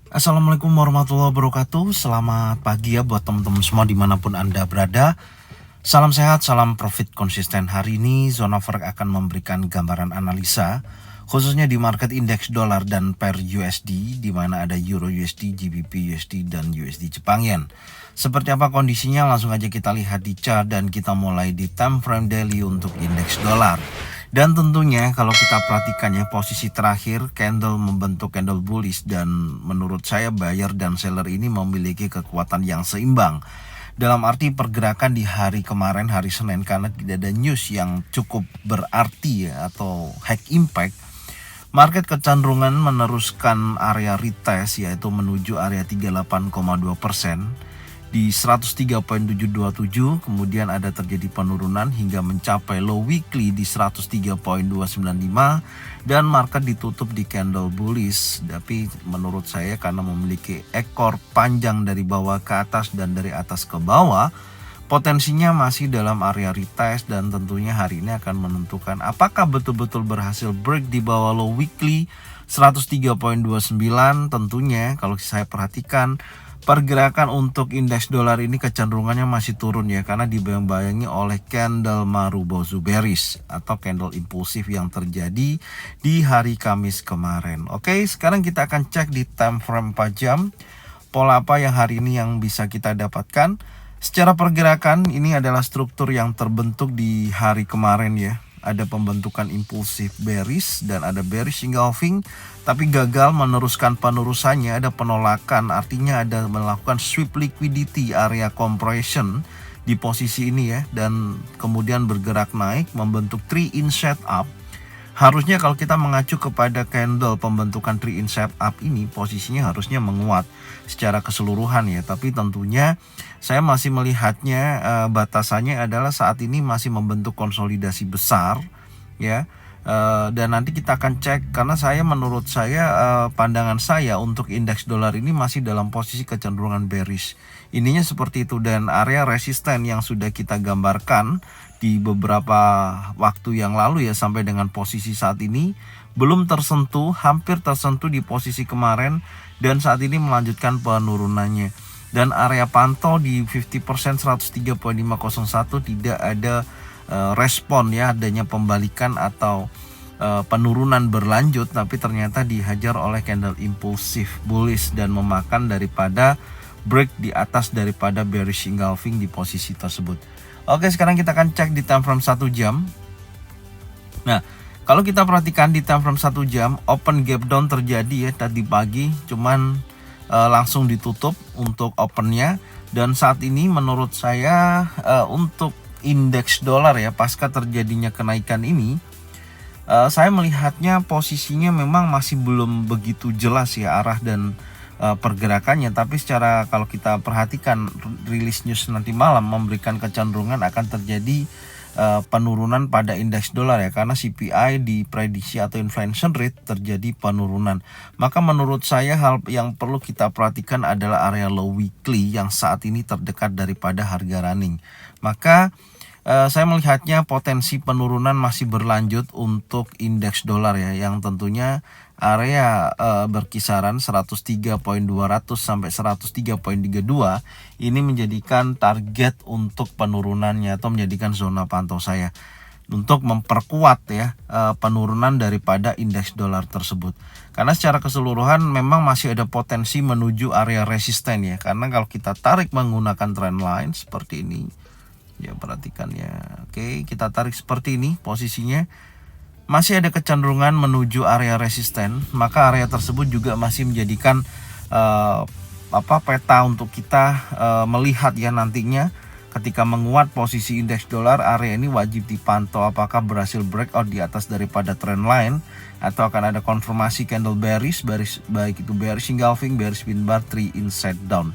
Assalamualaikum warahmatullahi wabarakatuh. Selamat pagi ya buat teman-teman semua dimanapun Anda berada. Salam sehat, salam profit konsisten. Hari ini Zona Forex akan memberikan gambaran analisa khususnya di market indeks dolar dan per USD, di mana ada Euro USD, GBP USD, dan USD Jepang Yen. Seperti apa kondisinya, langsung aja kita lihat di chart dan kita mulai di time frame daily untuk indeks dolar. Dan tentunya kalau kita perhatikan ya, posisi terakhir candle membentuk candle bullish, dan menurut saya buyer dan seller ini memiliki kekuatan yang seimbang. Dalam arti pergerakan di hari kemarin, hari Senin, karena tidak ada news yang cukup berarti ya, atau high impact, market kecenderungan meneruskan area retest, yaitu menuju area 38,2% di 103.727, kemudian ada terjadi penurunan hingga mencapai low weekly di 103.295, dan market ditutup di candle bullish. Tapi menurut saya karena memiliki ekor panjang dari bawah ke atas dan dari atas ke bawah, potensinya masih dalam area retest, dan tentunya hari ini akan menentukan apakah betul-betul berhasil break di bawah low weekly 103.29. Tentunya kalau saya perhatikan pergerakan untuk indeks dolar ini kecenderungannya masih turun ya, karena dibayang-bayangi oleh candle Marubozu bearish atau candle impulsif yang terjadi di hari Kamis kemarin. Oke, sekarang kita akan cek di time frame 4 jam. Pola apa yang hari ini yang bisa kita dapatkan? Secara pergerakan ini adalah struktur yang terbentuk di hari kemarin ya. Ada pembentukan impulsif bearish dan ada bearish engulfing, tapi gagal meneruskan penerusannya, ada penolakan, artinya ada melakukan sweep liquidity area compression di posisi ini ya, dan kemudian bergerak naik membentuk 3 in setup. Harusnya kalau kita mengacu kepada candle pembentukan 3 in setup ini, posisinya harusnya menguat secara keseluruhan ya, tapi tentunya saya masih melihatnya batasannya adalah saat ini masih membentuk konsolidasi besar ya. Dan nanti kita akan cek, karena menurut saya pandangan saya untuk indeks dolar ini masih dalam posisi kecenderungan bearish. Ininya seperti itu, dan area resisten yang sudah kita gambarkan di beberapa waktu yang lalu ya, sampai dengan posisi saat ini belum tersentuh, hampir tersentuh di posisi kemarin, dan saat ini melanjutkan penurunannya. Dan area pantau di 50% 103.501 tidak ada respon ya, adanya pembalikan atau penurunan berlanjut, tapi ternyata dihajar oleh candle impulsif bullish dan memakan daripada break di atas daripada bearish engulfing di posisi tersebut. Oke, sekarang kita akan cek di time frame 1 jam. Nah, kalau kita perhatikan di time frame 1 jam, open gap down terjadi ya tadi pagi, cuman langsung ditutup untuk opennya. Dan saat ini menurut saya untuk indeks dolar ya, pasca terjadinya kenaikan ini, saya melihatnya posisinya memang masih belum begitu jelas ya arah dan pergerakannya. Tapi secara kalau kita perhatikan rilis news nanti malam memberikan kecenderungan akan terjadi penurunan pada indeks dolar ya, karena CPI diprediksi atau inflation rate terjadi penurunan. Maka menurut saya hal yang perlu kita perhatikan adalah area low weekly yang saat ini terdekat daripada harga running. Maka saya melihatnya potensi penurunan masih berlanjut untuk indeks dolar ya, yang tentunya area berkisaran 103.200 sampai 103.32 ini menjadikan target untuk penurunannya, atau menjadikan zona pantau saya untuk memperkuat ya penurunan daripada indeks dolar tersebut. Karena secara keseluruhan memang masih ada potensi menuju area resisten ya, karena kalau kita tarik menggunakan trend line seperti ini ya, perhatikan ya. Oke, kita tarik seperti ini, posisinya masih ada kecenderungan menuju area resisten, maka area tersebut juga masih menjadikan peta untuk kita melihat ya, nantinya ketika menguat posisi indeks dolar, area ini wajib dipantau apakah berhasil breakout di atas daripada trend line, atau akan ada konfirmasi candle bearish, baik itu bearish engulfing, bearish pin bar, 3 in set down.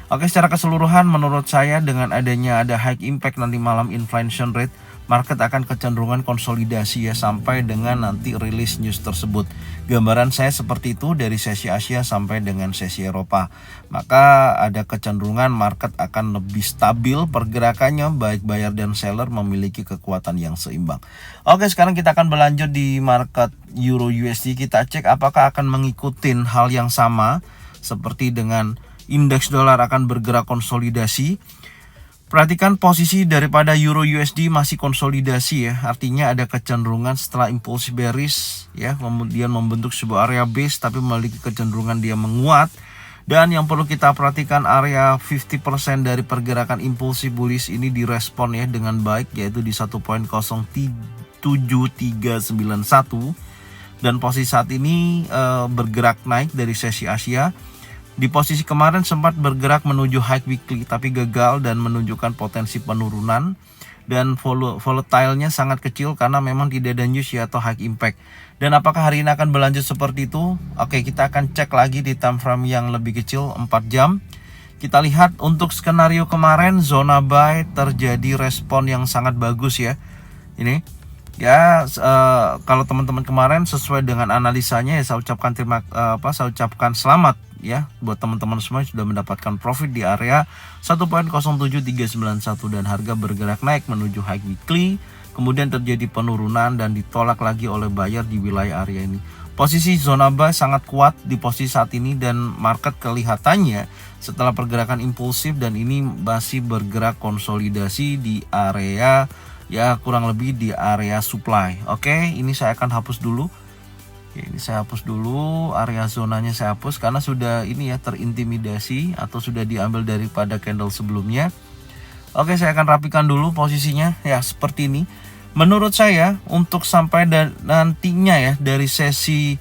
Oke, secara keseluruhan menurut saya dengan adanya ada high impact nanti malam inflation rate, market akan kecenderungan konsolidasi ya sampai dengan nanti rilis news tersebut. Gambaran saya seperti itu dari sesi Asia sampai dengan sesi Eropa. Maka ada kecenderungan market akan lebih stabil pergerakannya, baik buyer dan seller memiliki kekuatan yang seimbang. Oke, sekarang kita akan berlanjut di market Euro USD. Kita cek apakah akan mengikuti hal yang sama seperti dengan indeks dolar akan bergerak konsolidasi. Perhatikan posisi daripada Euro USD masih konsolidasi ya, artinya ada kecenderungan setelah impulsif bearish ya, kemudian membentuk sebuah area base tapi memiliki kecenderungan dia menguat. Dan yang perlu kita perhatikan, area 50% dari pergerakan impulsif bullish ini direspon ya dengan baik, yaitu di 1.07391. Dan posisi saat ini bergerak naik dari sesi Asia. Di posisi kemarin sempat bergerak menuju high weekly tapi gagal dan menunjukkan potensi penurunan, dan volatilenya sangat kecil karena memang tidak ada news ya atau high impact. Dan apakah hari ini akan berlanjut seperti itu? Oke, kita akan cek lagi di time frame yang lebih kecil 4 jam. Kita lihat untuk skenario kemarin zona buy terjadi respon yang sangat bagus ya. Ini ya, kalau teman-teman kemarin sesuai dengan analisanya ya, saya ucapkan saya ucapkan selamat ya buat teman-teman semua yang sudah mendapatkan profit di area 1.07391 dan harga bergerak naik menuju high weekly, kemudian terjadi penurunan dan ditolak lagi oleh buyer di wilayah area ini. Posisi zona buy sangat kuat di posisi saat ini dan market kelihatannya setelah pergerakan impulsif dan ini masih bergerak konsolidasi di area ya kurang lebih di area supply. Oke, ini saya akan hapus dulu. Oke, ini saya hapus dulu, area zonanya saya hapus karena sudah ini ya terintimidasi atau sudah diambil daripada candle sebelumnya. Oke, saya akan rapikan dulu posisinya ya seperti ini. Menurut saya untuk sampai nantinya ya dari sesi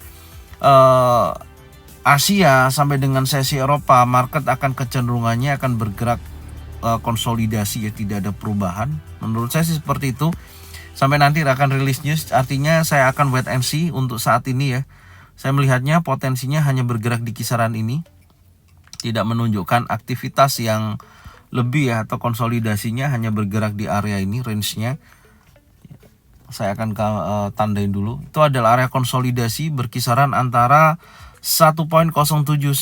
Asia sampai dengan sesi Eropa, market akan kecenderungannya akan bergerak konsolidasi ya, tidak ada perubahan. Menurut saya sih seperti itu. Sampai nanti akan rilis news, artinya saya akan wait and see untuk saat ini ya. Saya melihatnya potensinya hanya bergerak di kisaran ini, tidak menunjukkan aktivitas yang lebih ya, atau konsolidasinya hanya bergerak di area ini range-nya. Saya akan tandain dulu. Itu adalah area konsolidasi berkisaran antara 1.07901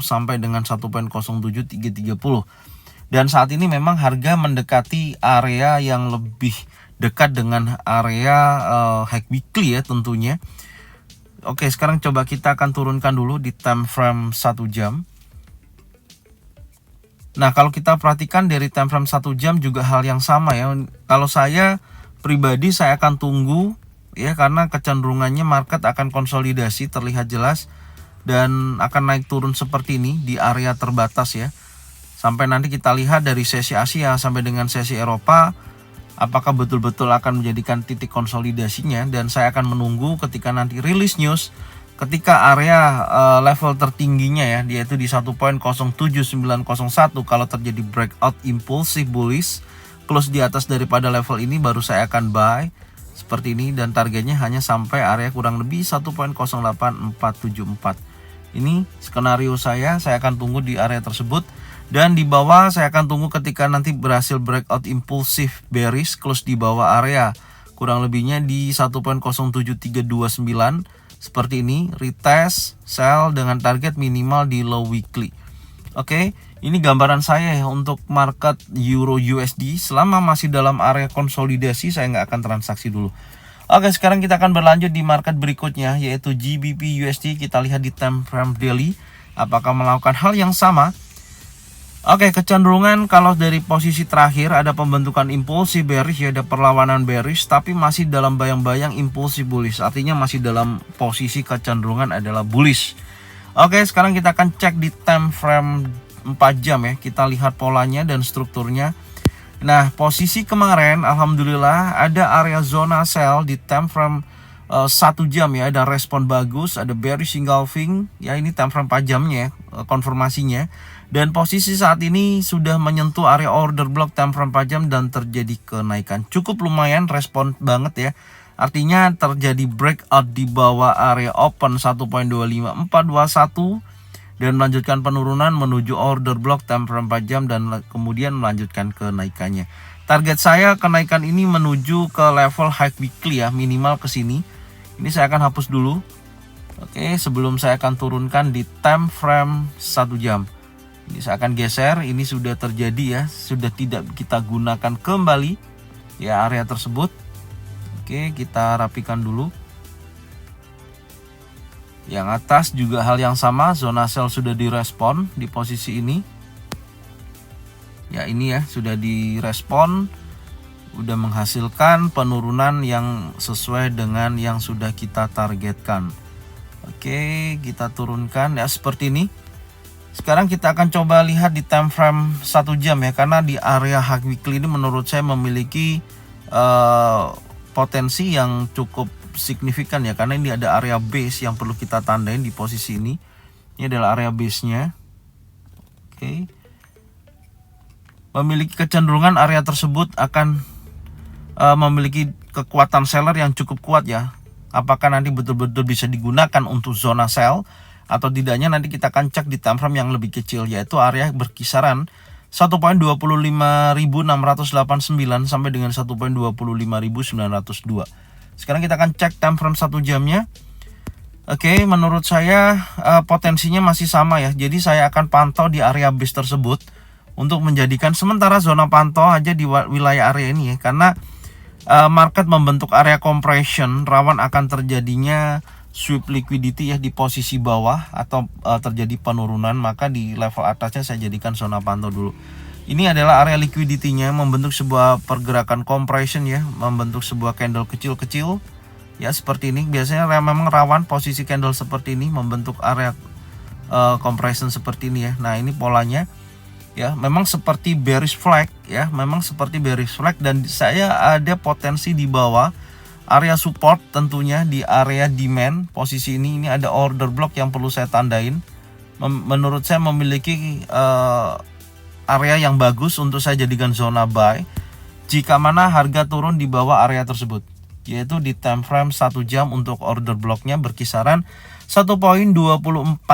sampai dengan 1.07330. Dan saat ini memang harga mendekati area yang lebih dekat dengan area high weekly ya tentunya. Oke, sekarang coba kita akan turunkan dulu di time frame 1 jam. Nah, kalau kita perhatikan dari time frame 1 jam juga hal yang sama ya. Kalau saya pribadi saya akan tunggu ya, karena kecenderungannya market akan konsolidasi terlihat jelas dan akan naik turun seperti ini di area terbatas ya. Sampai nanti kita lihat dari sesi Asia sampai dengan sesi Eropa apakah betul-betul akan menjadikan titik konsolidasinya, dan saya akan menunggu ketika nanti rilis news ketika area level tertingginya ya, yaitu di 1.07901. Kalau terjadi breakout impulsif bullish close di atas daripada level ini, baru saya akan buy seperti ini, dan targetnya hanya sampai area kurang lebih 1.08474. Ini skenario saya akan tunggu di area tersebut. Dan di bawah saya akan tunggu ketika nanti berhasil breakout impulsif bearish close di bawah area kurang lebihnya di 1.07329 seperti ini, retest sell dengan target minimal di low weekly. Oke, ini gambaran saya ya untuk market Euro USD. Selama masih dalam area konsolidasi saya nggak akan transaksi dulu. Oke, sekarang kita akan berlanjut di market berikutnya yaitu GBP USD. Kita lihat di time frame daily apakah melakukan hal yang sama. Oke, kecenderungan kalau dari posisi terakhir ada pembentukan impulsif bearish ya, ada perlawanan bearish tapi masih dalam bayang-bayang impulsif bullish, artinya masih dalam posisi kecenderungan adalah bullish. Oke, sekarang kita akan cek di time frame 4 jam ya, kita lihat polanya dan strukturnya. Nah, posisi kemarin alhamdulillah ada area zona sell di time frame 1 jam ya, ada respon bagus, ada bearish engulfing ya, ini time frame 4 jamnya ya, konfirmasinya. Dan posisi saat ini sudah menyentuh area order block time frame 4 jam dan terjadi kenaikan cukup lumayan, respon banget ya. Artinya terjadi breakout di bawah area open 1.25421 dan melanjutkan penurunan menuju order block time frame 4 jam dan kemudian melanjutkan kenaikannya. Target saya kenaikan ini menuju ke level high weekly ya, minimal ke sini. Ini saya akan hapus dulu. Oke, sebelum saya akan turunkan di time frame 1 jam. Ini saya akan geser, ini sudah terjadi ya, sudah tidak kita gunakan kembali ya area tersebut. Oke, kita rapikan dulu. Yang atas juga hal yang sama, zona sell sudah direspon di posisi ini. Ya ini ya, sudah direspon, udah menghasilkan penurunan yang sesuai dengan yang sudah kita targetkan. Oke, kita turunkan ya seperti ini. Sekarang kita akan coba lihat di time frame 1 jam ya, karena di area high weekly ini menurut saya memiliki potensi yang cukup signifikan ya, karena ini ada area base yang perlu kita tandain di posisi ini. Ini adalah area base-nya. Oke. Memiliki kecenderungan area tersebut akan memiliki kekuatan seller yang cukup kuat ya. Apakah nanti betul-betul bisa digunakan untuk zona sell atau tidaknya, nanti kita akan cek di time frame yang lebih kecil, yaitu area berkisaran 1.25689 sampai dengan 1.25902. Sekarang kita akan cek time frame 1 jamnya. Oke, menurut saya potensinya masih sama ya. Jadi saya akan pantau di area base tersebut untuk menjadikan sementara zona pantau aja di wilayah area ini ya, karena market membentuk area compression, rawan akan terjadinya sweep liquidity ya di posisi bawah atau terjadi penurunan, maka di level atasnya saya jadikan zona pantau dulu. Ini adalah area liquidity-nya, membentuk sebuah pergerakan compression ya, membentuk sebuah candle kecil-kecil ya seperti ini. Biasanya memang rawan posisi candle seperti ini membentuk area compression seperti ini ya. Nah, ini polanya ya, memang seperti bearish flag ya, memang seperti bearish flag, dan saya ada potensi di bawah area support, tentunya di area demand. Posisi ini ada order block yang perlu saya tandain. Menurut saya memiliki area yang bagus untuk saya jadikan zona buy jika mana harga turun di bawah area tersebut, yaitu di time frame 1 jam untuk order blocknya berkisaran 1.24111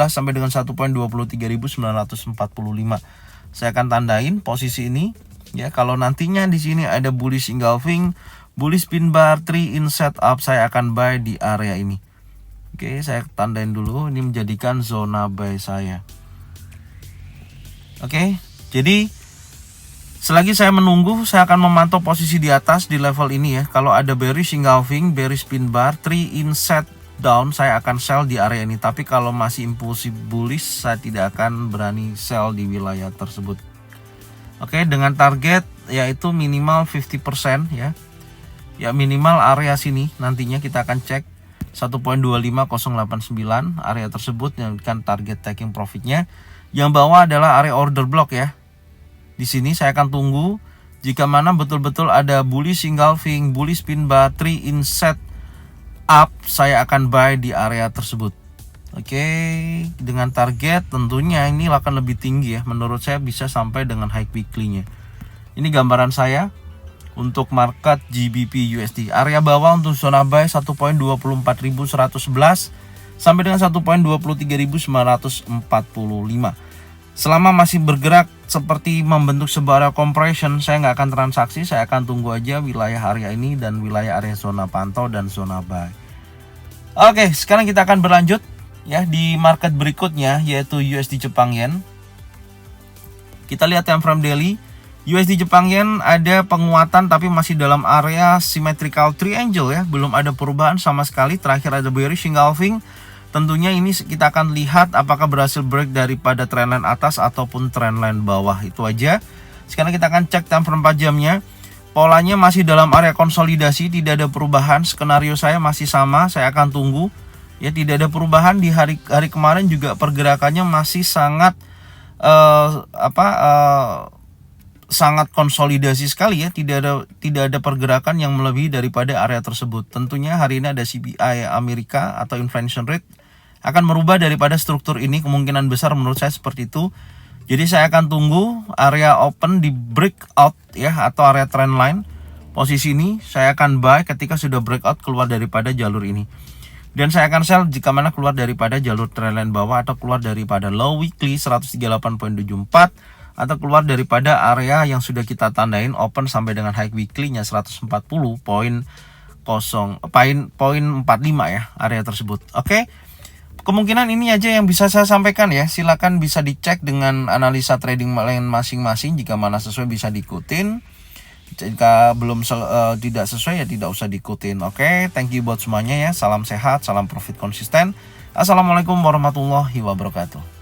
sampai dengan 1.23945. Saya akan tandain posisi ini ya. Kalau nantinya di sini ada bullish engulfing, bullish pin bar, 3 in setup, saya akan buy di area ini. Oke, saya tandain dulu, ini menjadikan zona buy saya. Oke, jadi selagi saya menunggu, saya akan memantau posisi di atas di level ini ya. Kalau ada bearish engulfing, bearish pin bar, 3 in set down, saya akan sell di area ini. Tapi kalau masih impulsif bullish, saya tidak akan berani sell di wilayah tersebut. Oke, dengan target yaitu minimal 50% ya. Ya, minimal area sini nantinya kita akan cek 1.25089 area tersebut yang kan target taking profitnya. Yang bawah adalah area order block ya. Di sini saya akan tunggu jika mana betul-betul ada bullish engulfing, bullish pin bar, 3 in set up, saya akan buy di area tersebut. Oke, dengan target tentunya ini akan lebih tinggi ya. Menurut saya bisa sampai dengan high weekly-nya. Ini gambaran saya untuk market GBP USD. Area bawah untuk zona buy 1.24111 sampai dengan 1.23945. Selama masih bergerak seperti membentuk sebuah area compression, saya nggak akan transaksi, saya akan tunggu aja wilayah area ini dan wilayah area zona pantau dan zona buy. Oke, sekarang kita akan berlanjut ya di market berikutnya, yaitu USD Jepang Yen. Kita lihat time frame daily. USD Jepang Yen ada penguatan tapi masih dalam area symmetrical triangle ya, belum ada perubahan sama sekali. Terakhir ada bearish engulfing. Tentunya ini kita akan lihat apakah berhasil break daripada trendline atas ataupun trendline bawah, itu aja. Sekarang kita akan cek time frame 4 jamnya. Polanya masih dalam area konsolidasi, tidak ada perubahan. Skenario saya masih sama, saya akan tunggu. Ya, tidak ada perubahan. Di hari kemarin juga pergerakannya masih sangat sangat konsolidasi sekali ya. Tidak ada pergerakan yang melebihi daripada area tersebut. Tentunya hari ini ada CPI Amerika atau inflation rate akan merubah daripada struktur ini, kemungkinan besar menurut saya seperti itu. Jadi saya akan tunggu area open di breakout ya, atau area trendline. Posisi ini saya akan buy ketika sudah breakout keluar daripada jalur ini. Dan saya akan sell jika mana keluar daripada jalur trendline bawah atau keluar daripada low weekly 138.74 atau keluar daripada area yang sudah kita tandain open sampai dengan high weekly-nya 140.45 ya area tersebut. Oke. Kemungkinan ini aja yang bisa saya sampaikan ya. Silakan bisa dicek dengan analisa trading lain masing-masing, jika mana sesuai bisa diikutin. Jika belum tidak sesuai ya tidak usah diikutin. Oke, thank you buat semuanya ya. Salam sehat, salam profit konsisten. Assalamualaikum warahmatullahi wabarakatuh.